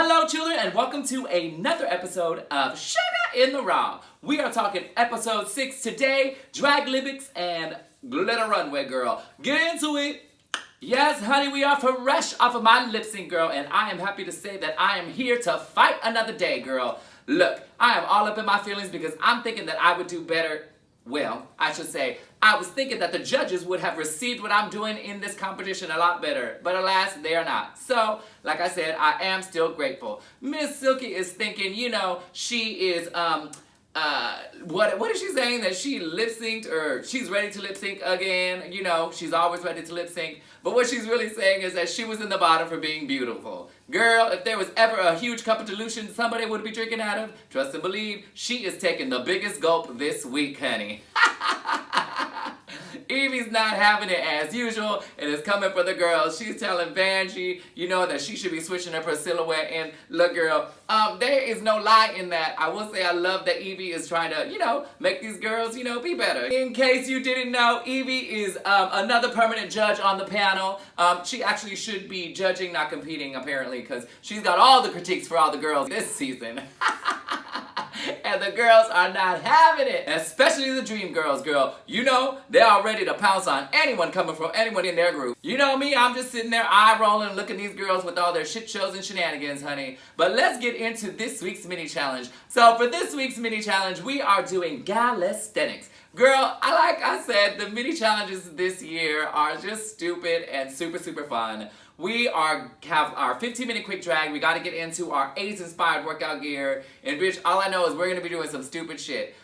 Hello children and welcome to another episode of Shuga in the Raw. We are talking episode 6 today, drag lyrics and glitter runway girl. Get into it. Yes honey, we are fresh off of my lip sync girl and I am happy to say that I am here to fight another day girl. Look, I am all up in my feelings because I'm thinking that I would do better. Well, I should say, I was thinking that the judges would have received what I'm doing in this competition a lot better, but alas, they are not. So, like I said, I am still grateful. Miss Silky is thinking, you know, she is, what is she saying? That she lip synced or she's ready to lip sync again. You know, she's always ready to lip sync. But what she's really saying is that she was in the bottom for being beautiful. Girl, if there was ever a huge cup of dilution somebody would be drinking out of, trust and believe, she is taking the biggest gulp this week, honey. Evie's not having it as usual and is coming for the girls. She's telling Vanjie, you know, that she should be switching up her silhouette. And look, girl, there is no lie in that. I will say I love that Evie is trying to, you know, make these girls, you know, be better. In case you didn't know, Evie is another permanent judge on the panel. She actually should be judging, not competing, apparently, because she's got all the critiques for all the girls this season. And the girls are not having it. Especially the Dream Girls, girl. You know, they're all ready to pounce on anyone coming from anyone in their group. You know me, I'm just sitting there eye rolling looking at these girls with all their shit shows and shenanigans, honey. But let's get into this week's mini challenge. So for this week's mini challenge, we are doing calisthenics. Girl, like I said, the mini challenges this year are just stupid and super fun. We have our 15-minute quick drag. We got to get into our 80s inspired workout gear. And bitch, all I know is we're going to be doing some stupid shit.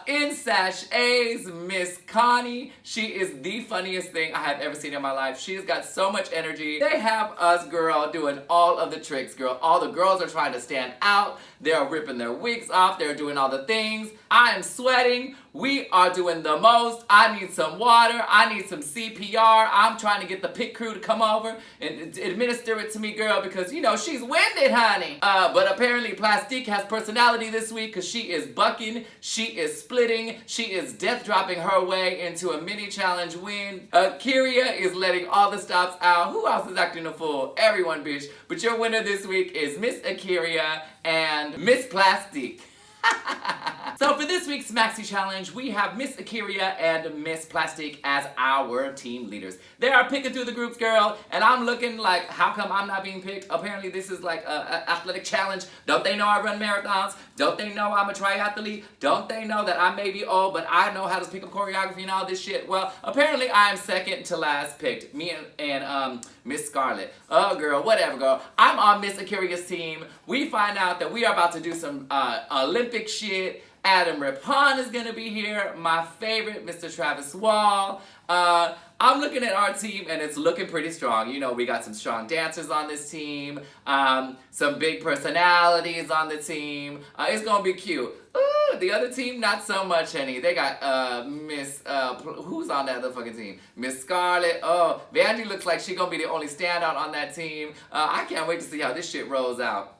In sachets, Miss Connie. She is the funniest thing I have ever seen in my life. She's got so much energy. They have us, girl, doing all of the tricks, girl. All the girls are trying to stand out. They're ripping their wigs off. They're doing all the things. I am sweating. We are doing the most. I need some water. I need some CPR. I'm trying to get the pit crew to come over and administer it to me, girl, because, you know, she's winded, honey. But apparently Plastique has personality this week because she is bucking. She is splitting. She is death dropping her way into a mini challenge win. Kyria is letting all the stops out. Who else is acting a fool? Everyone, bitch. But your winner this week is Miss Kyria and Miss Plastique. So for this week's Maxi Challenge, we have Miss Kyria and Miss Plastique as our team leaders. They are picking through the groups, girl, and I'm looking like, how come I'm not being picked? Apparently this is like an athletic challenge. Don't they know I run marathons? Don't they know I'm a triathlete? Don't they know that I may be old, but I know how to pick up choreography and all this shit? Well, apparently I am second to last picked. Me and Miss Scarlett. Oh, girl, whatever, girl. I'm on Miss Kyria's team. We find out that we are about to do some Olympic shit. Adam RuPaul is gonna be here. My favorite, Mr. Travis Wall. I'm looking at our team and it's looking pretty strong. You know, we got some strong dancers on this team. Some big personalities on the team. It's gonna be cute. Ooh, the other team, not so much, honey. They got Miss, who's on that other fucking team? Miss Scarlett. Oh, Vanjie looks like she's gonna be the only standout on that team. I can't wait to see how this shit rolls out.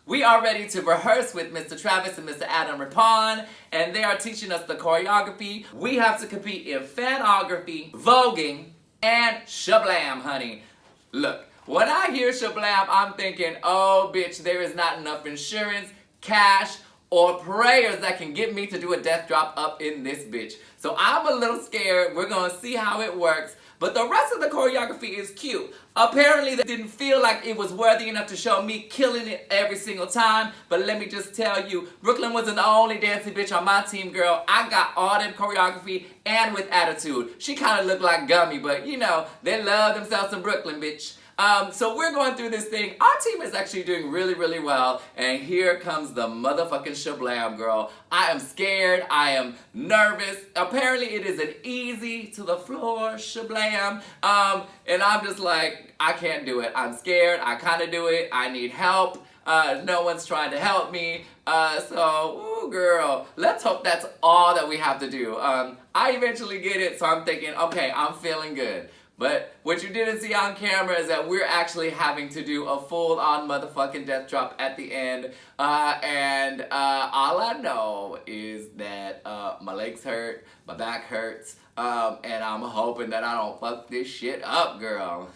We are ready to rehearse with Mr. Travis and Mr. Adam RuPaul, and they are teaching us the choreography. We have to compete in fanography, voguing, and shablam, honey. Look, when I hear shablam, I'm thinking, oh, bitch, there is not enough insurance, cash, or prayers that can get me to do a death drop up in this bitch. So I'm a little scared. We're gonna see how it works. But the rest of the choreography is cute. Apparently they didn't feel like it was worthy enough to show me killing it every single time. But let me just tell you, Brooklyn wasn't the only dancing bitch on my team, girl. I got all that choreography and with attitude. She kind of looked like Gummy, but you know, they love themselves some Brooklyn, bitch. So we're going through this thing. Our team is actually doing really well. And here comes the motherfucking shablam, girl. I am scared. I am nervous. Apparently it is an easy to the floor shablam. And I'm just like, I can't do it. I'm scared. I kind of do it. I need help. No one's trying to help me. So, ooh, girl, let's hope that's all that we have to do. I eventually get it. So I'm thinking, okay, I'm feeling good. But what you didn't see on camera is that we're actually having to do a full-on motherfucking death drop at the end. And all I know is that my legs hurt, my back hurts, and I'm hoping that I don't fuck this shit up, girl.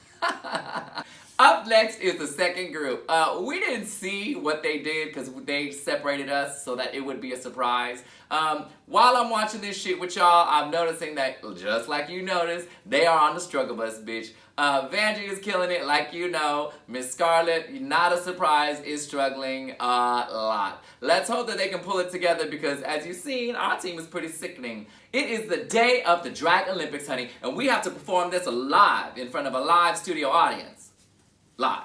Up next is the second group. We didn't see what they did because they separated us so that it would be a surprise. While I'm watching this shit with y'all, I'm noticing that, just like you noticed, they are on the struggle bus, bitch. Vanjie is killing it, like you know. Miss Scarlett, not a surprise, is struggling a lot. Let's hope that they can pull it together because, as you've seen, our team is pretty sickening. It is the day of the Drag Olympics, honey, and we have to perform this live in front of a live studio audience. Live.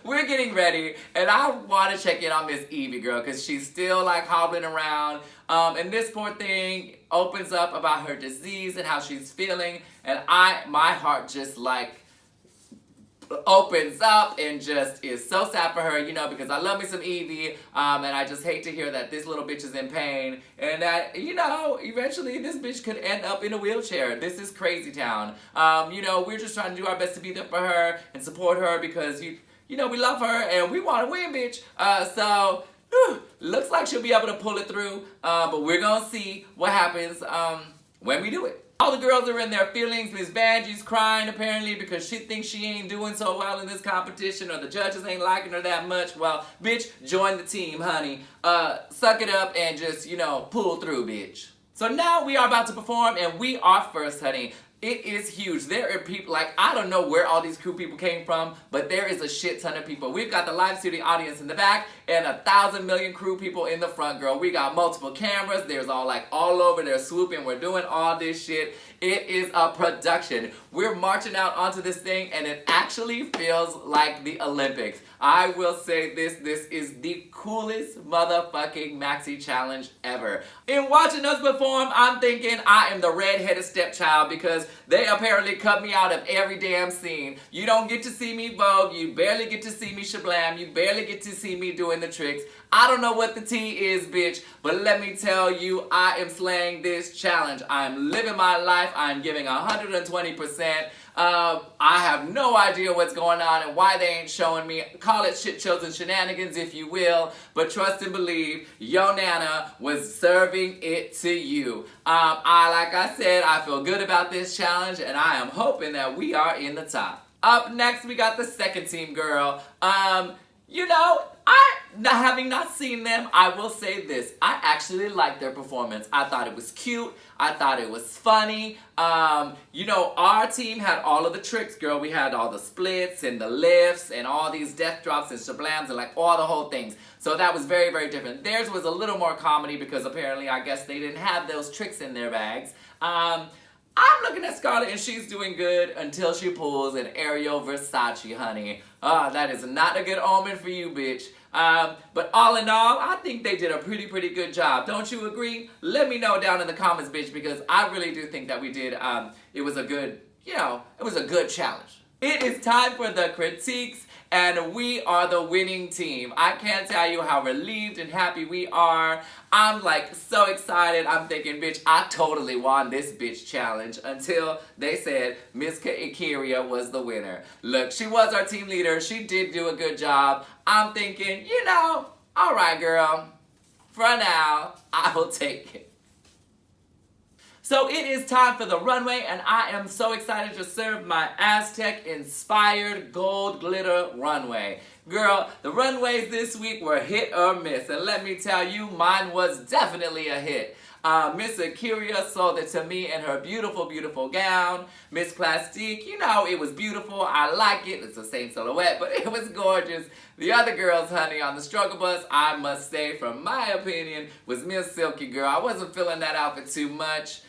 We're getting ready, and I want to check in on Miss Evie, girl, because she's still like hobbling around. And this poor thing opens up about her disease and how she's feeling, and my heart just like opens up and just is so sad for her, you know, because I love me some Evie, and I just hate to hear that this little bitch is in pain, and that, you know, eventually this bitch could end up in a wheelchair. This is crazy town. You know, we're just trying to do our best to be there for her and support her because, you know, we love her and we want to win, bitch. Looks like she'll be able to pull it through, but we're gonna see what happens when we do it. All the girls are in their feelings. Miss Vanjie's crying apparently because she thinks she ain't doing so well in this competition or the judges ain't liking her that much. Well, bitch, join the team, honey. Suck it up and just, you know, pull through, bitch. So now we are about to perform and we are first, honey. It is huge. There are people, like, I don't know where all these crew people came from, but there is a shit ton of people. We've got the live studio audience in the back and 1,000 million crew people in the front, girl. We got multiple cameras. There's all over. They're swooping. We're doing all this shit. It is a production. We're marching out onto this thing and it actually feels like the Olympics. I will say this is the coolest motherfucking maxi challenge ever. In watching us perform, I'm thinking I am the red-headed stepchild because they apparently cut me out of every damn scene. You don't get to see me Vogue, you barely get to see me shablam, you barely get to see me doing the tricks. I don't know what the tea is, bitch, but let me tell you, I am slaying this challenge. I'm living my life, I'm giving 120%. I have no idea what's going on and why they ain't showing me. Call it shit shows and shenanigans if you will, but trust and believe, Yo Nana was serving it to you. Like I said, I feel good about this challenge and I am hoping that we are in the top. Up next, we got the second team, girl. You know, having not seen them, I will say this. I actually liked their performance. I thought it was cute. I thought it was funny. You know, our team had all of the tricks, girl. We had all the splits and the lifts and all these death drops and shablams and like all the whole things. So that was very, very different. Theirs was a little more comedy because apparently I guess they didn't have those tricks in their bags. I'm looking at Scarlett and she's doing good until she pulls an Ariel Versace, honey. That is not a good omen for you, bitch. But all in all, I think they did a pretty good job. Don't you agree? Let me know down in the comments, bitch, because I really do think that we did, it was a good, you know, it was a good challenge. It is time for the critiques, and we are the winning team. I can't tell you how relieved and happy we are. I'm like so excited. I'm thinking, bitch, I totally won this bitch challenge until they said Miss Ikaria was the winner. Look, she was our team leader. She did do a good job. I'm thinking, you know, all right, girl. For now, I will take it. So it is time for the runway, and I am so excited to serve my Aztec-inspired gold glitter runway. Girl, the runways this week were hit or miss, and let me tell you, mine was definitely a hit. Miss Ikaria sold it to me in her beautiful gown. Miss Plastique, you know, it was beautiful. I like it. It's the same silhouette, but it was gorgeous. The other girls, honey, on the struggle bus, I must say, from my opinion, was Miss Silky, girl. I wasn't feeling that outfit too much.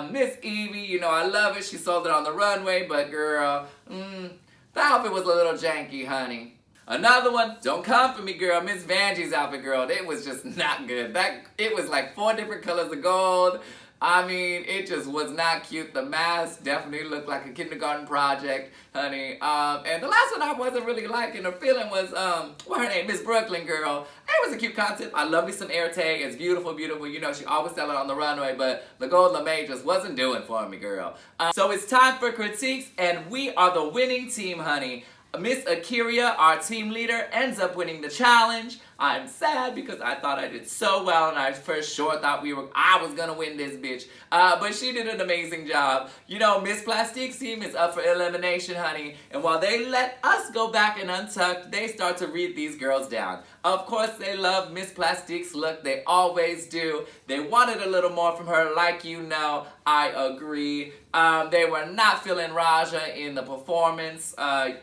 Miss Evie, you know, I love it. She sold it on the runway, but girl, the outfit was a little janky, honey. Another one, don't come for me, girl. Miss Vanjie's outfit, girl, it was just not good. It was like 4 different colors of gold. I mean, it just was not cute. The mask definitely looked like a kindergarten project, honey. And the last one I wasn't really liking or feeling was, what her name, Miss Brooklyn, girl. It was a cute concept. I love me some air tag. It's beautiful. You know, she always sell it on the runway, but the gold lame just wasn't doing for me, girl. So it's time for critiques, and we are the winning team, honey. Miss Ikaria, our team leader, ends up winning the challenge. I'm sad because I thought I did so well and I for sure thought I was gonna win this bitch. But she did an amazing job. You know, Miss Plastique's team is up for elimination, honey. And while they let us go back and untucked, they start to read these girls down. Of course, they love Miss Plastique's look. They always do. They wanted a little more from her, like you know. I agree. They were not feeling Raja in the performance.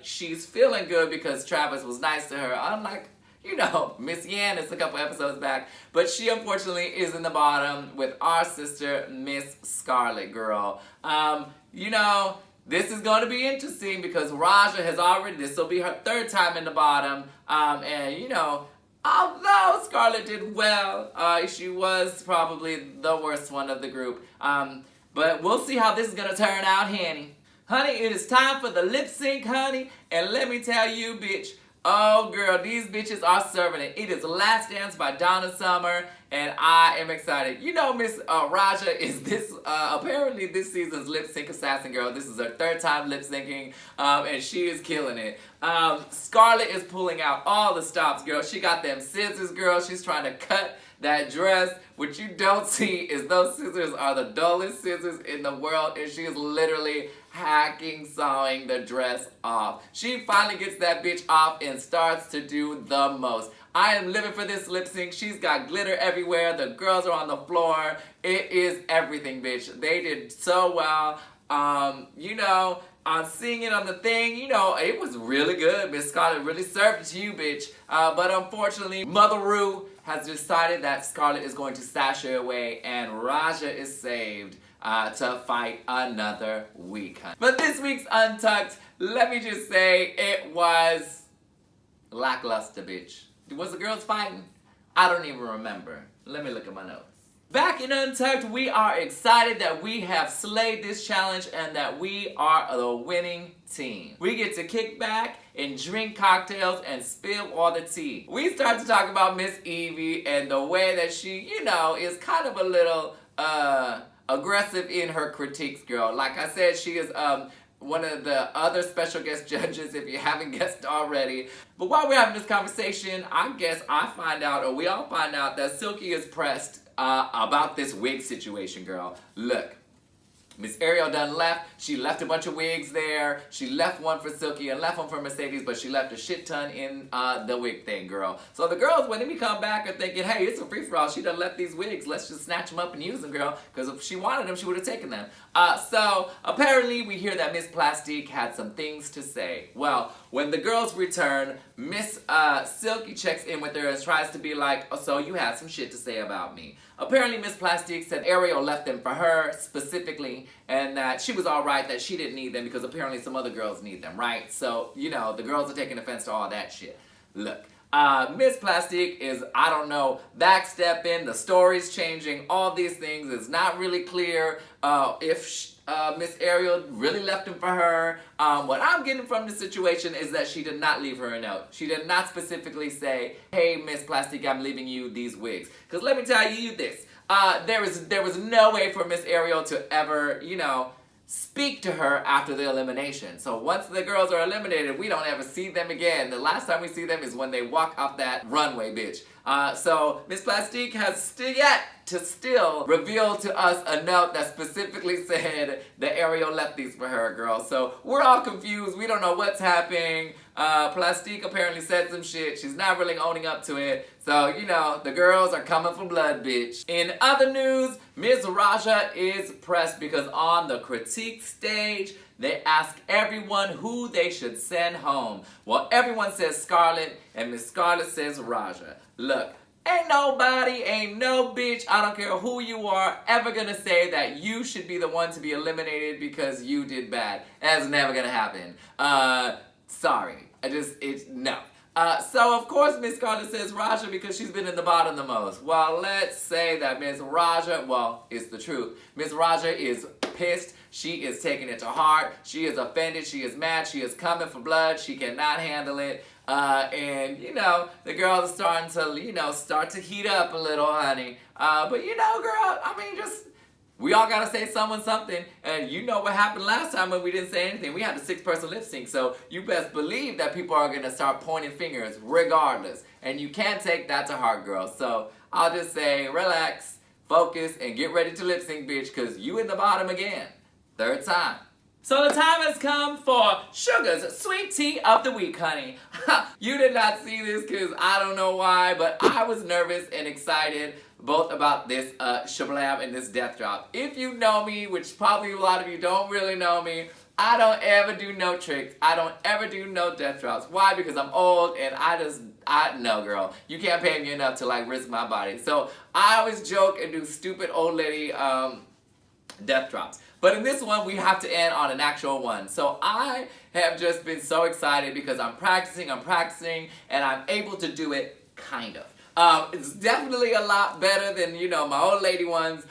She's feeling good because Travis was nice to her, unlike, you know, Miss Yanis a couple episodes back. But she unfortunately is in the bottom with our sister, Miss Scarlet, girl. You know, this is going to be interesting because Raja has already, this will be her third time in the bottom. And, you know, although Scarlet did well, she was probably the worst one of the group. But we'll see how this is going to turn out, honey. Honey, it is time for the lip sync, honey. And let me tell you, bitch, oh, girl, these bitches are serving it. It is Last Dance by Donna Summer, and I am excited. You know, Miss Raja is this, apparently this season's lip sync assassin, girl. This is her third time lip syncing, and she is killing it. Scarlet is pulling out all the stops, girl. She got them scissors, girl. She's trying to cut that dress. What you don't see is those scissors are the dullest scissors in the world, and she is literally hacking, sawing the dress off. She finally gets that bitch off and starts to do the most. I am living for this lip sync. She's got glitter everywhere. The girls are on the floor. It is everything, bitch. They did so well. You know, on seeing it on the thing, you know, it was really good. Miss Scarlet really served it to you, bitch. But unfortunately, Mother Ru has decided that Scarlet is going to sashay away and Raja is saved to fight another week. But this week's Untucked, let me just say, it was lackluster, bitch. Was the girls fighting? I don't even remember. Let me look at my notes. Back in Untucked, we are excited that we have slayed this challenge and that we are the winning team. We get to kick back and drink cocktails and spill all the tea. We start to talk about Miss Evie and the way that she, you know, is kind of a little aggressive in her critiques, girl. Like I said, she is one of the other special guest judges, if you haven't guessed already. But while we're having this conversation, I guess I find out, or we all find out, that Silky is pressed about this wig situation, girl. Look, Miss Ariel done left. She left a bunch of wigs there. She left one for Silky and left one for Mercedes, but she left a shit ton in the wig thing, girl. So the girls, when they come back, are thinking, hey, it's a free-for-all. She done left these wigs. Let's just snatch them up and use them, girl. Because if she wanted them, she would have taken them. So apparently, we hear that Miss Plastique had some things to say. Well, when the girls return, Miss Silky checks in with her and tries to be like, oh, so you had some shit to say about me. Apparently, Miss Plastique said Ariel left them for her specifically, and that she was alright, that she didn't need them because apparently some other girls need them, right? So, you know, the girls are taking offense to all that shit. Look, Miss Plastique is, I don't know, backstepping, the story's changing, all these things. It's not really clear if Miss Ariel really left him for her. What I'm getting from the situation is that she did not leave her a note. She did not specifically say, hey, Miss Plastique, I'm leaving you these wigs. Because let me tell you this, there was no way for Miss Ariel to ever, you know, speak to her after the elimination. So once the girls are eliminated, we don't ever see them again. The last time we see them is when they walk off that runway, bitch. So Miss Plastique has still yet to still reveal to us a note that specifically said that Ariel left these for her, girl. So we're all confused. We don't know what's happening. Plastique apparently said some shit. She's not really owning up to it. So, you know, the girls are coming for blood, bitch. In other news, Miss Raja is pressed because on the critique stage, they ask everyone who they should send home. Well, everyone says Scarlet, and Miss Scarlet says Raja. Look, ain't nobody, ain't no bitch, I don't care who you are, ever gonna say that you should be the one to be eliminated because you did bad. That's never gonna happen. Sorry. No. So of course Miss Scarlet says Raja because she's been in the bottom the most. Well, let's say that Miss Raja, well, it's the truth. Miss Raja is pissed. She is taking it to heart. She is offended. She is mad. She is coming for blood. She cannot handle it. And, you know, the girls are starting to, you know, start to heat up a little, honey. But, you know, girl, I mean, just we all gotta say someone something, and you know what happened last time when we didn't say anything. We had a 6-person lip sync, so you best believe that people are gonna start pointing fingers regardless. And you can't take that to heart, girl. So I'll just say, relax, focus, and get ready to lip sync, bitch, because you in the bottom again. 3rd time. So the time has come for Shuga's Sweet Tea of the Week, honey. You did not see this because I don't know why, but I was nervous and excited both about this shablam and this death drop. If you know me, which probably a lot of you don't really know me, I don't ever do no tricks. I don't ever do no death drops. Why? Because I'm old and no, girl. You can't pay me enough to like risk my body. So I always joke and do stupid old lady death drops. But in this one, we have to end on an actual one. So I have just been so excited because I'm practicing, and I'm able to do it, kind of. It's definitely a lot better than, you know, my old lady ones.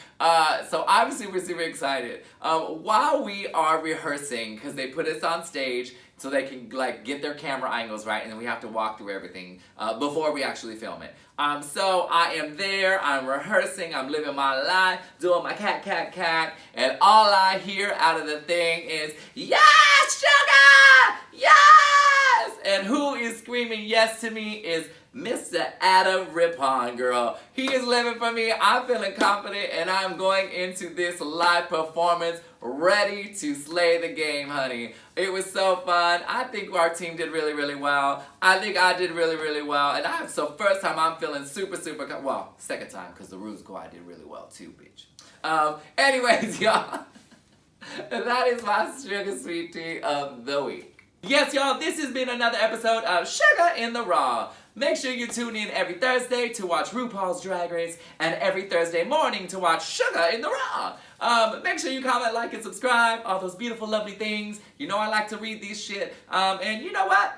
So I'm super, super excited. While we are rehearsing, because they put us on stage so they can like get their camera angles right, and then we have to walk through everything before we actually film it. So I am there, I'm rehearsing, I'm living my life, doing my cat, and all I hear out of the thing is, yes, Shuga! Yes! And who is screaming yes to me is Mr. Adam Rippon, girl. He is living for me. I'm feeling confident, and I'm going into this live performance ready to slay the game, honey. It was so fun. I think our team did really, really well. I think I did really, really well. And so first time I'm feeling super, super, well, second time, because the RuPaul I did really well too, bitch. Anyways, y'all, that is my Sugar Sweet Tea of the week. Yes, y'all, this has been another episode of Sugar in the Raw. Make sure you tune in every Thursday to watch RuPaul's Drag Race, and every Thursday morning to watch Sugar in the Raw. Make sure you comment, like, and subscribe. All those beautiful, lovely things. You know I like to read these shit. And you know what?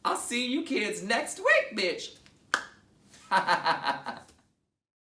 I'll see you kids next week, bitch.